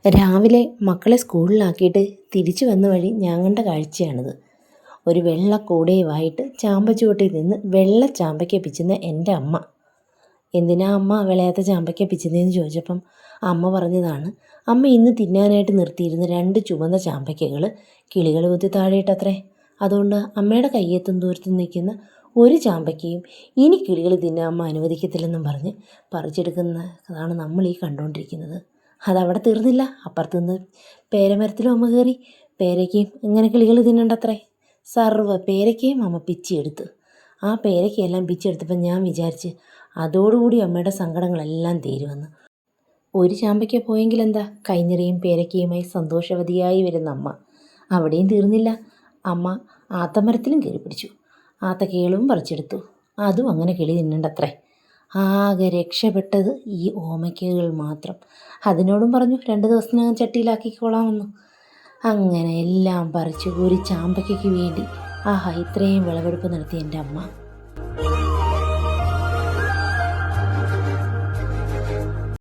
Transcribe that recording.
രാവിലെ മക്കളെ സ്കൂളിലാക്കിയിട്ട് തിരിച്ചു വന്ന വഴി ഞാൻ കണ്ട കാഴ്ചയാണിത്. ഒരു വെള്ള കൂടയുമായിട്ട് ചാമ്പച്ചുവട്ടിൽ നിന്ന് വെള്ള ചാമ്പയ്ക്ക പിച്ചുന്ന എൻ്റെ അമ്മ. എന്തിനാ അമ്മ വിളയാത്ത ചാമ്പയ്ക്ക പിച്ചുന്നതെന്ന് ചോദിച്ചപ്പം അമ്മ പറഞ്ഞതാണ്, അമ്മ ഇന്ന് തിന്നാനായിട്ട് നിർത്തിയിരുന്ന 2 ചുവന്ന ചാമ്പയ്ക്കകൾ കിളികൾ കുത്തി താഴെയിട്ടത്രേ. അതുകൊണ്ട് അമ്മയുടെ കയ്യെത്തും ദൂരത്ത് നിൽക്കുന്ന ഒരു ചാമ്പയ്ക്കയും ഇനി കിളികൾ തിന്നാൻ അമ്മ അനുവദിക്കത്തില്ലെന്നും പറഞ്ഞ് പറിച്ചെടുക്കുന്നതാണ് നമ്മൾ ഈ കണ്ടുകൊണ്ടിരിക്കുന്നത്. അതവിടെ തീർന്നില്ല. അപ്പുറത്ത് നിന്ന് പേരമരത്തിലും അമ്മ കയറി പേരയ്ക്കയും ഇങ്ങനെ കിളികൾ തിന്നണ്ടത്രേ. സർവ്വ പേരയ്ക്കയും അമ്മ പിച്ചിയെടുത്ത്. ആ പേരയ്ക്കയെല്ലാം പിച്ചെടുത്തപ്പോൾ ഞാൻ വിചാരിച്ച് അതോടുകൂടി അമ്മയുടെ സങ്കടങ്ങളെല്ലാം തീരുമെന്ന്. ഒരു ചാമ്പയ്ക്ക പോയെങ്കിലെന്താ, കൈനിറയും പേരയ്ക്കയുമായി സന്തോഷവതിയായി വരുന്ന അമ്മ. അവിടെയും തീർന്നില്ല. അമ്മ ആത്തമരത്തിലും കയറി പിടിച്ചു. ആത്തക്കയിലും പറിച്ചെടുത്തു. അതും അങ്ങനെ കിളി തിന്നണ്ടത്രേ. ആകെ രക്ഷപ്പെട്ടത് ഈ ഓമയ്ക്കകൾ മാത്രം. അതിനോടും പറഞ്ഞു 2 ദിവസത്തിനകം ചട്ടിയിലാക്കിക്കോളാമെന്ന്. അങ്ങനെ എല്ലാം പറിച്ച് ഒരു ചാമ്പയ്ക്കയ്ക്ക് വേണ്ടി ഇത്രയും വിളവെടുപ്പ് നടത്തി എൻ്റെ അമ്മ.